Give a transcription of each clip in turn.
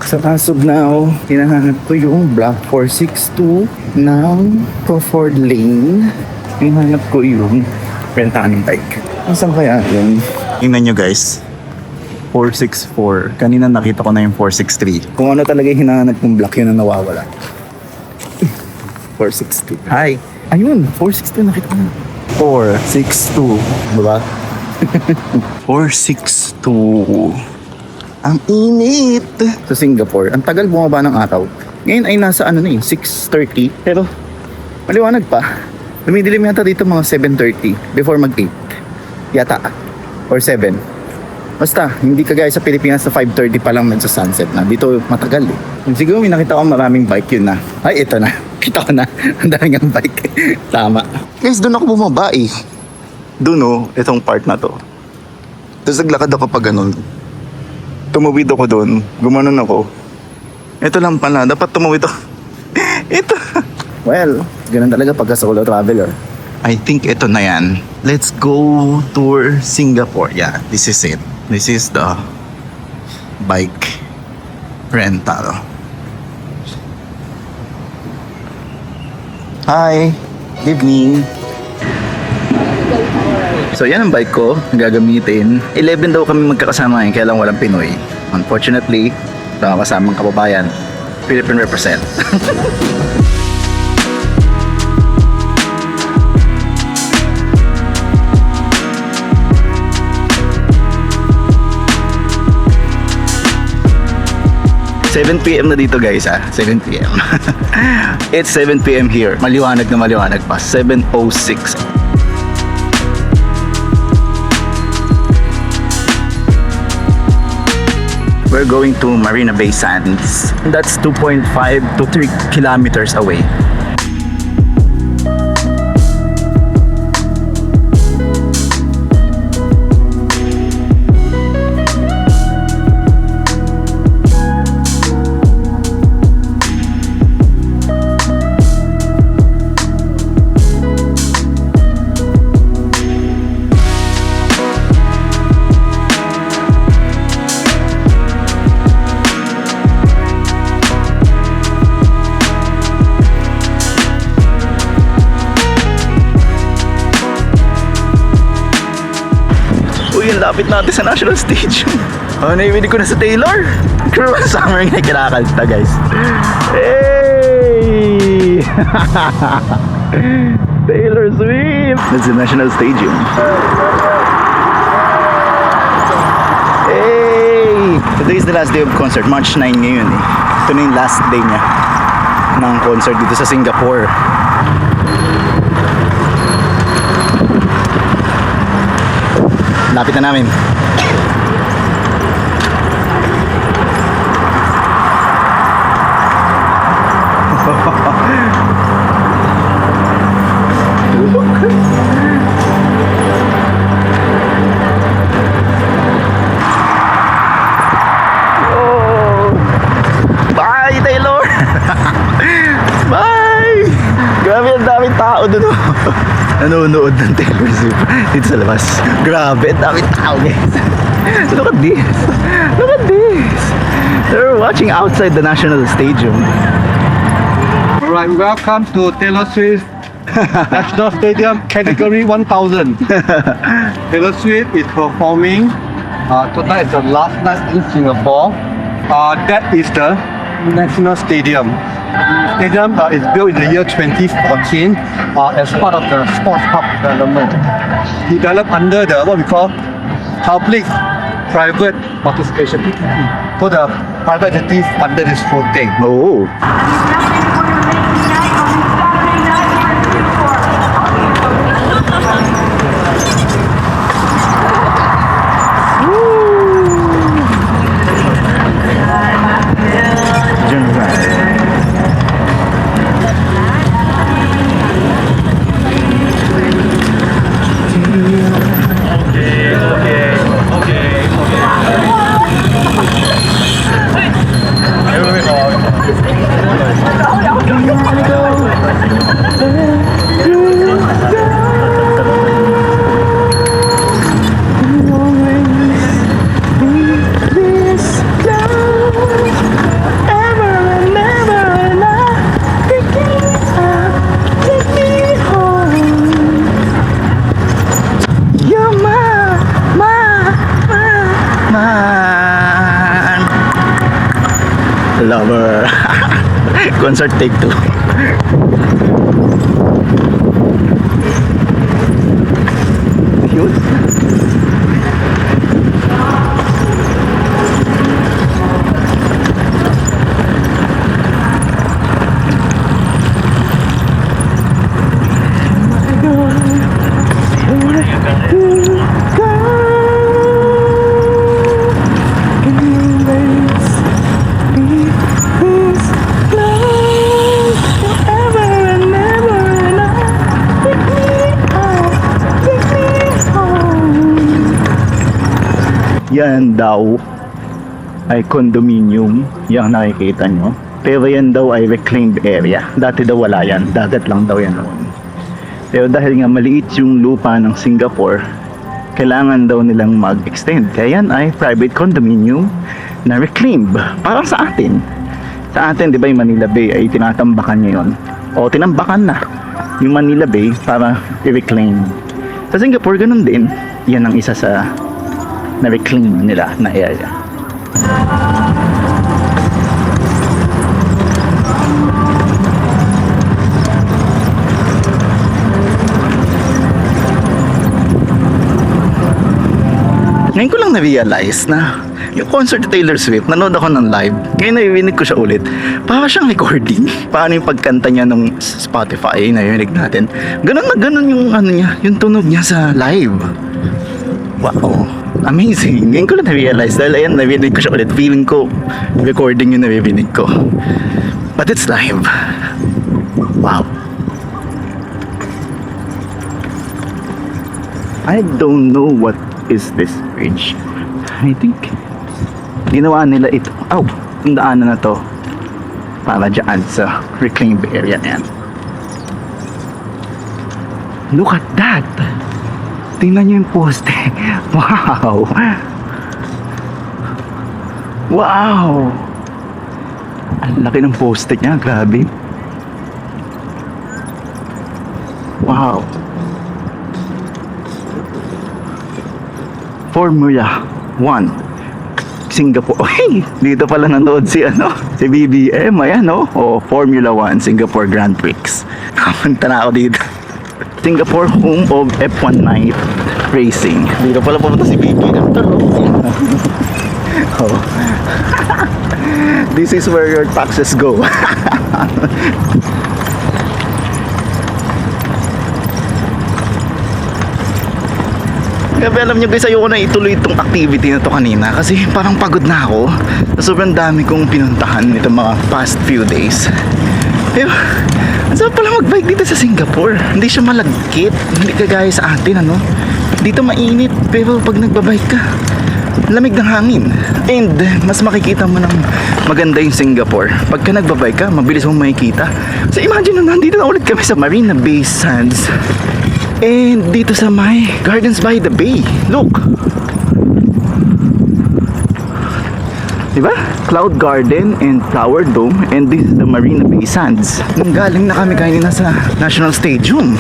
So as of now, hinahanap ko yung Block 462 ng Crawford Lane. Hinahanap ko yung rentahan ng bike. Saan kaya yun? Tingnan nyo guys. 464. Kanina nakita ko na yung 463. Kung ano talaga yung hinahanap kong block, yun ang nawawala. 462. Hi! Ayun! 462 nakita ko na. 462. Diba? 462. Ang init! Sa Singapore, ang tagal bumaba ng araw. Ngayon ay nasa 6:30. Pero maliwanag pa. Lumidilim yata dito mga 7:30 before mag-8. Yata. Or 7. Basta, hindi kagaya sa Pilipinas na 5:30 pa lang nagsa-sunset na. Dito matagal eh. Siguro may nakita ko maraming bike yun na. Ay, ito na. Kita ko na. Ang daming ang bike. Tama. Guys, doon ako bumaba eh. Doon oh, itong part na to. Tapos naglakad ako pa ganun. Tumawid ako doon. Gumanon ako. Ito lang pala. Dapat tumawid ako. Ito. Well, ganun talaga pagka solo traveler. I think ito na yan. Let's go tour Singapore. Yeah, this is it. This is the bike rental. Hi. Good evening. So yan ang bike ko, gagamitin. 11 daw kami magkakasama ngayon, kaya lang walang Pinoy. Unfortunately, wala kasamang kababayan. Philippine represent. 7 PM na dito guys 7 PM. It's 7 PM here. Maliwanag na maliwanag pa. 7:06. We're going to Marina Bay Sands. That's 2.5 to 3 kilometers away. Lapit natin sa National Stadium. Naiwinig ko na sa Taylor. Crew summer nga kinakanta guys. Hey! Taylor Swift! That's the National Stadium. Hey! Today is the last day of concert. March 9 ngayon eh. Ito na yung last day niya ng concert dito sa Singapore. Lapit na namin. Oh. Bye, Taylor! Bye! Grabe, ang daming tao dun. Nanonood ng Taylor Swift dito sa labas. Grabe, ang daming tao guys. Look at this. Look at this. They're watching outside the National Stadium. Alright, welcome to Taylor Swift National Stadium Category 1000. Taylor Swift is performing. Tonight is the last night in Singapore. That is the National Stadium. Stadium is built in the year 2014 as part of the Sports Hub development. Developed under the what we call public-private participation. So the private entities funded this whole thing. Oh. naman. Lover. Concert take 2. Cute. Yan daw ay condominium, yung nakikita nyo. Pero yan daw ay reclaimed area. Dati daw wala yan, dagat lang daw yan noon. Pero dahil nga maliit yung lupa ng Singapore, kailangan daw nilang mag-extend. Kaya yan ay private condominium na reclaimed. Parang sa atin. Sa atin, di ba yung Manila Bay ay tinatambakan niya yun. O tinambakan na yung Manila Bay para i-reclaim. Sa Singapore, ganun din. Yan ang isa sa na-reclaim nila na area. Ngayon ko lang na-realize na yung concert ni Taylor Swift, nanood ako ng live. Ngayon narinig ko siya ulit. Para siyang recording. Paano yung pagkanta niya nung Spotify, narinig natin. Ganun na ganun yung ano niya, yung tunog niya sa live. Wow. Amazing. Ngayon ko lang na-realize dahil ayan, narinig ko siya ulit. Feeling ko, recording yung narinig ko. But it's live. Wow. I don't know what is this bridge. I think ginawa nila ito. Oh, yung daanan na to para dyan sa reclaimed area na yan. Look at that. Tingnan nyo yung poste. Wow. Wow. Ang laki ng poste niya. Grabe. Wow. Formula 1 Singapore. Hey, dito pala nanood si si BBM, ayan o Formula 1 Singapore Grand Prix. Kapunta na ako dito. Singapore, home of F1 night racing. Dito pala pumunta si BBM. Oh. This is where your taxes go. Kaya alam nyo guys, ayoko na ituloy itong activity na to kanina kasi parang pagod na ako. Sobrang dami kong pinuntahan itong mga past few days. Pero, ang sarap pala mag-bike dito sa Singapore. Hindi siya malagkit, hindi kagaya sa atin Dito mainit, pero pag nagbabike ka, lamig ng hangin. And mas makikita mo ng maganda yung Singapore. Pagka nagbabike ka, mabilis mong makikita. So imagine na nandito na ulit kami sa Marina Bay Sands. And dito sa may Gardens by the Bay. Look. Diba? Cloud Garden and Flower Dome. And this is the Marina Bay Sands. Nung galing na kami kanina sa National Stadium.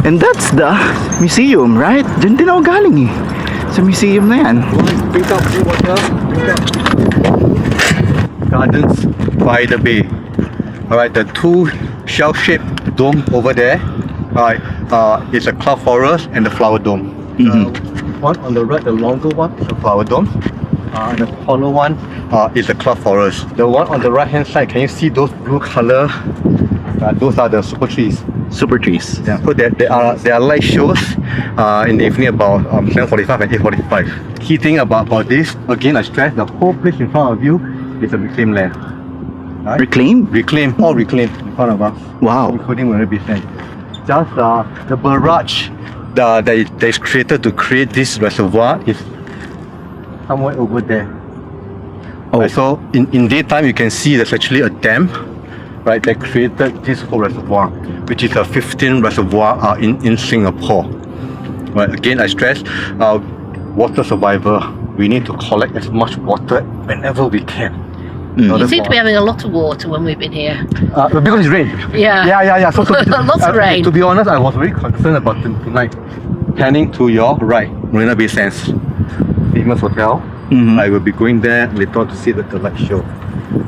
And that's the museum, right? Diyan din ako galing sa museum na yan. Pick up the water. Gardens by the Bay. Alright, the two shell-shaped dome over there, right, is a cloud forest and the flower dome. One on the right, the longer one, is a flower dome. And the taller one is a cloud forest. The one on the right-hand side, can you see those blue color? Those are the super trees. Super trees. Yeah, so there are light shows in the evening about 7:45 and 8:45. Key thing about this, again I stress, the whole place in front of you is a reclaimed land. Right? Reclaim? All reclaimed in front of us. Wow. Including Marina Bay Sands. Just the barrage that is created to create this reservoir is somewhere over there. Oh. Right, so in daytime you can see there's actually a dam, right, that created this whole reservoir, which is a 15 reservoir in Singapore. Right, again I stress, water survivor, we need to collect as much water whenever we can. know, You that's seem to be why. having a lot of water when we've been here. Because it's rain. Yeah. Yeah. So, Lots of rain. To be honest, I was very concerned about tonight. Panning to your right, Marina Bay Sands, famous hotel. Mhm. I will be going there later on to see the light show.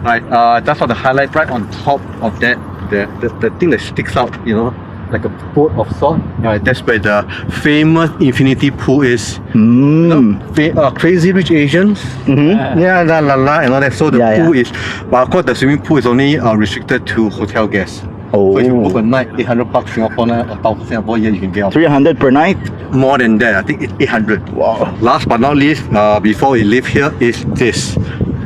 Right, that's what the highlight right on top of that, the thing that sticks out, you know, like a boat of salt. That's where the famous infinity pool is. Mm. Crazy Rich Asians. Mhm. Yeah, and all that. So the Yeah, pool is, but of course the swimming pool is only restricted to hotel guests. So if you book a night, $800 Singapore, 1,000 Singapore, yeah, you can get out. 300 per night. More than that, I think it's 800. Wow. Last but not least, before we leave here, is this.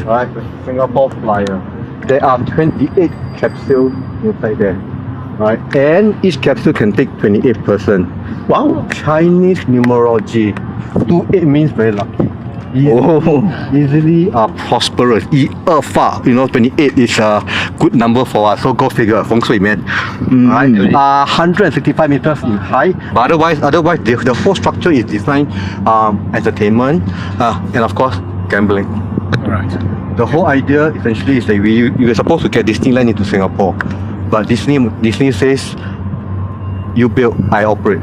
Alright, the Singapore Flyer. There are 28 capsules inside there. Right, and each capsule can take 28 person. Wow. Chinese numerology. 28 means very lucky. Oh. Easily prosperous. 2发, 28 is a good number for us. So go figure, feng shui man. Right? 165 meters in height. But otherwise, the whole structure is designed entertainment and of course gambling. Right. The whole idea essentially is that we were supposed to get Disneyland into Singapore, but Disney says you build, I operate,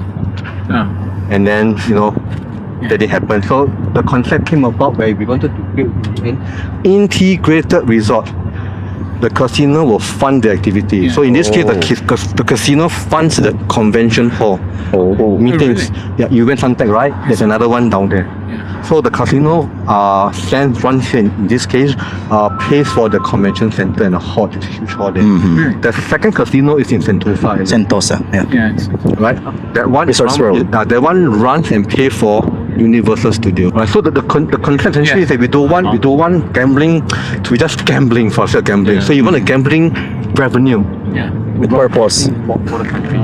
and then that didn't happen. So the concept came about where we wanted to build an integrated resort. The casino will fund the activity. Yeah. So in this case, the casino funds the convention hall. Meetings. Yeah, you went Suntec, right? There's another one down there. So the casino stands one here in this case pays for the convention center and the hall, it's a huge hall there. The second casino is in Sentosa, Sentosa. Yeah. Yeah. It's, right? That one Resorts World. That one runs and pay for Universal Studio. Right. So the concept essentially is that we don't want gambling to be just gambling for sake of gambling. Yeah. So you want a gambling revenue. yeah. With purpose. For the country.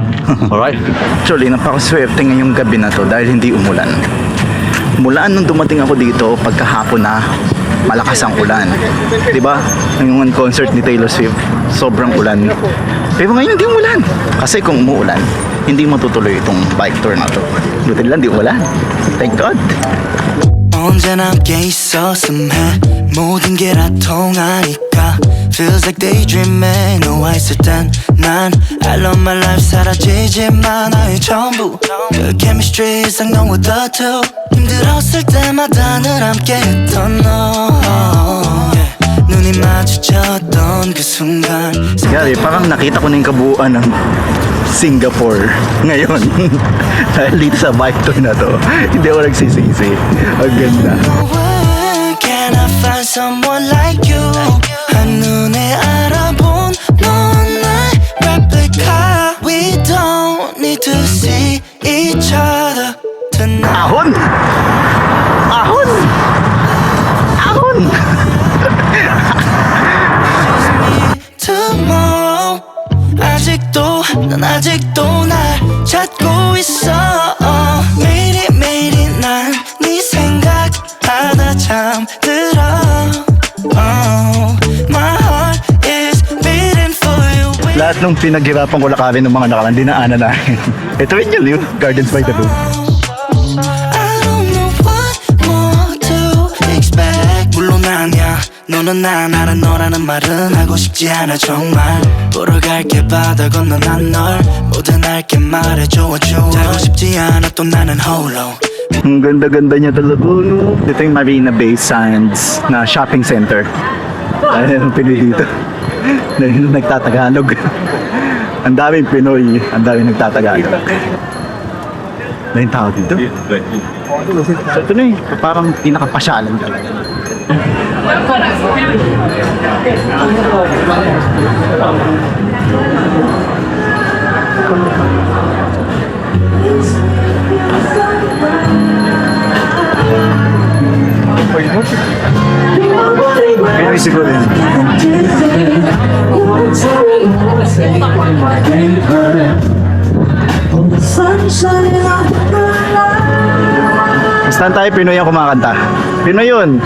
Alright? Actually, napakaswerte ngayong gabi na to dahil hindi umulan. Mula nung dumating ako dito, pagkahapon na malakas ang ulan. Di ba? Yung concert ni Taylor Swift, sobrang ulan. Pero ngayon hindi umulan. Kasi kung umuulan, hindi matutuloy itong bike tour na to. Buti lang, di umulan. Thank God. 언제나 함께 있었음 해 모든 게 다 통하니까 Feels like daydreaming 너와 있을 땐난 I love my life 사라지지만 나의 전부 그 chemistry 이상 너와 the two 힘들었을 때마다 늘 함께 했던 너 yeah. 눈이 마주쳤던 그 순간 Gary, parang nakita ko na yung kabuuan ng Singapore ngayon. Dahil dito sa bike tour na to, hindi ako nagsisisi. Ang ganda. Where can I find someone like you? 한눈에 알아본 넌 나의 replica We don't need to see each other tonight Ahon! Ahon! Ahon! Tomorrow 난 아직도 날 찾고 있어 매일이 난 네 생각하다 잠들어 My heart is beating for you Lahat ng pinaghirapan ko lakarin ng mga nakaraan, dinaanan namin. Ito rin yun, yung Gardens by the Bay. I don't know what more to expect 물론 아니야 너는 난 알아 너라는 말은 하고 싶지 않아 정말 보러 갈게 바다 건너 난 널 모든 알게 말해줘 자고 싶지 않아 또 나는 홀로 Ang ganda-ganda niya talaga, no? Ito yung Marina Bay Sands na shopping center. Dahil ang Pinoy dito. Dahil nagtatagalog. Ang daming Pinoy, ang daming nagtatagalog. Dahil tao dito. So ito na parang pinakapasyalan dyan. Pinoy siguro yun. Basta tayo Pinoy ang kumakanta. Pinoy yun.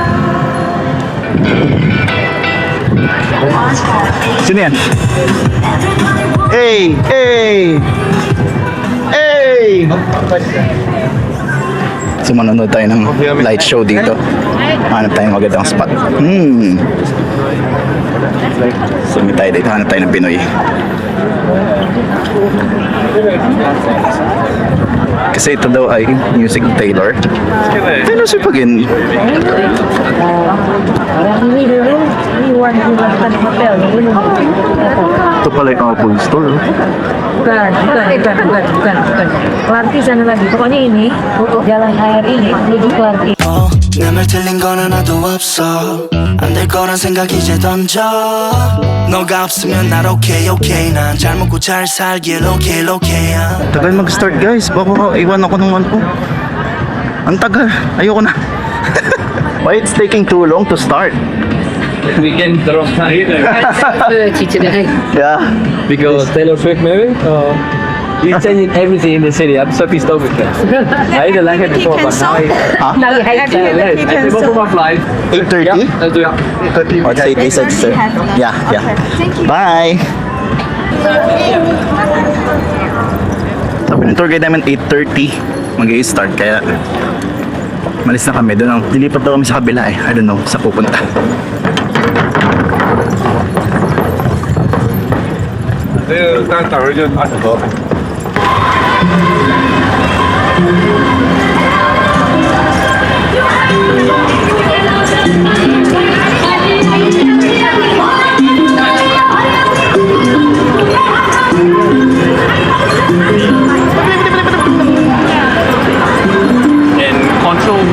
Sino yan? Hey! Hey! Hey! So manonood tayo ng light show dito. Hanap tayong magandang spot. So may tayo dito, hanap tayo ng Pinoy. Kasi ito daw ay music Taylor. Taylor Swift again. Ito pala yung Apple Store. Bukan. Clarky sana lagi. Pokoknya ini jalan air ini menuju Clarky. 내 말 틀린 건 하나도 없어 안 될 거란 생각 이제 던져 너가 없으면 날 okay 난 잘 먹고 잘 살길 okay Tagal mag-start guys. Baka iwan ako ng ko. Ang tagal. Ayoko na. Why it's taking too long to start? We came the wrong time 30 today. Yeah. because Taylor Swift maybe. You're changing everything in the city. I'm so pissed off with that. I didn't like it before, but now Now you hate it. I go for my flight. 30? Yeah, let's do it. Or say this sir. Yeah. Thank you. Bye. Sabi ng tour guide namin 8:30 mag-i-start kaya malis na kami doon. Dilipat daw kami sa kabila I don't know sa pupunta. And control.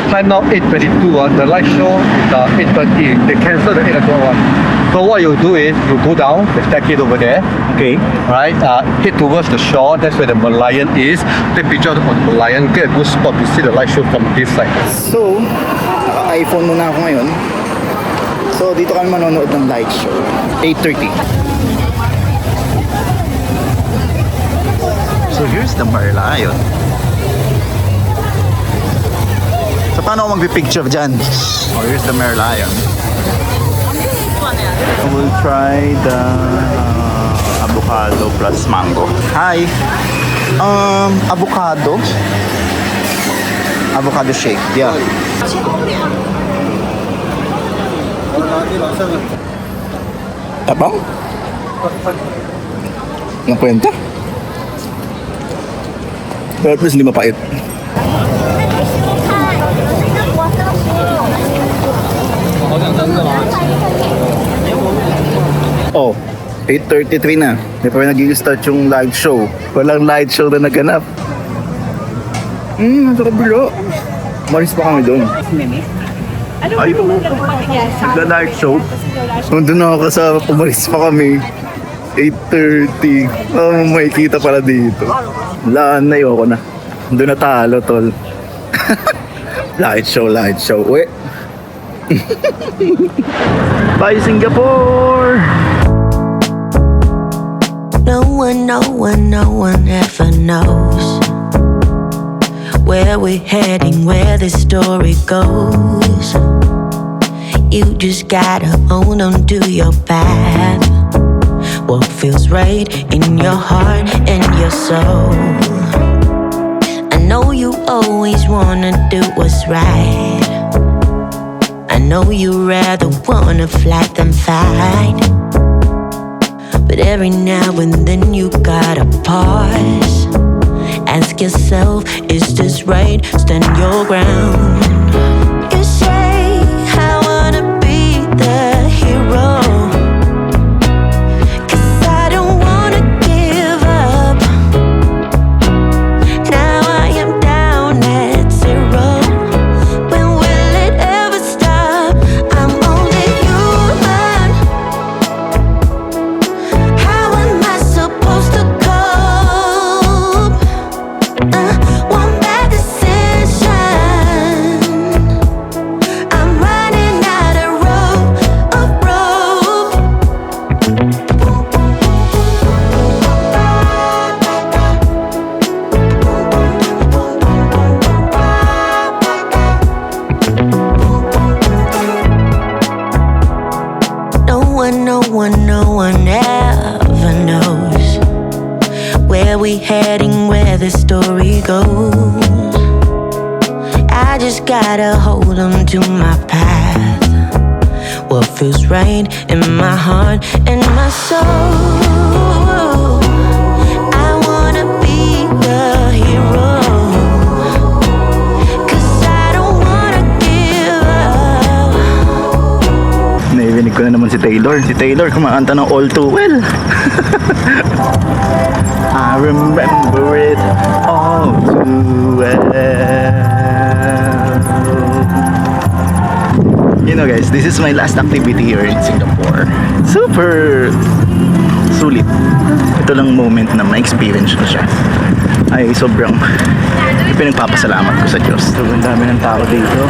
Time now 8:22. The light show is 8:30. They cancel the 8 o'clock one. So what you do is you go down the staircase over there. Okay. Right, head towards the shore. That's where the Merlion is. Take picture on the Merlion. Get a good spot to see the light show from this side. So, naka-iPhone muna ako ngayon. So, dito kami manonood ng light show. 8:30. So, here's the Merlion. So, paano ako mag-picture dyan? Oh, here's the Merlion. We'll try the avocado plus mango. Hi! Avocado? Avocado shake, yeah. Tabang? Yung kwenta? Pero please hindi mapait. Oh, 8:33 na. Hindi pa rin nag-start yung live show. Walang live show na naganap. Nasa kabila. Maris pa kami doon. Ay, nagla-live show. Nandun ako kasama, pumalis pa kami. 8:30. Oh, may kita pala dito. Laan na ayoko na. Doon na talo, tol. Light show. Uwe. Bye, Singapore! No one ever knows where we're heading, where the story goes. You just gotta own on to your path. What feels right in your heart and your soul. I know you always wanna do what's right. I know you rather wanna fly than fight. But every now and then you gotta pause. Ask yourself, is this right? Stand your ground. You say, I wanna be the hero, 'cause I don't wanna give up. Now I am down at zero. When will it ever stop? I'm only human. How am I supposed to cope? One bad decision feels right in my heart and my soul. I wanna be the hero, 'cause I don't wanna give up. Naibinig ko na naman si Taylor. Si Taylor kumakanta ng All Too Well. I remember it all too well. You know guys, this is my last activity here in Singapore. Super sulit. Ito lang moment na ma-experience ko siya. Ay sobrang pinagpapasalamat ko sa Diyos. Sobrang dami ng tao dito.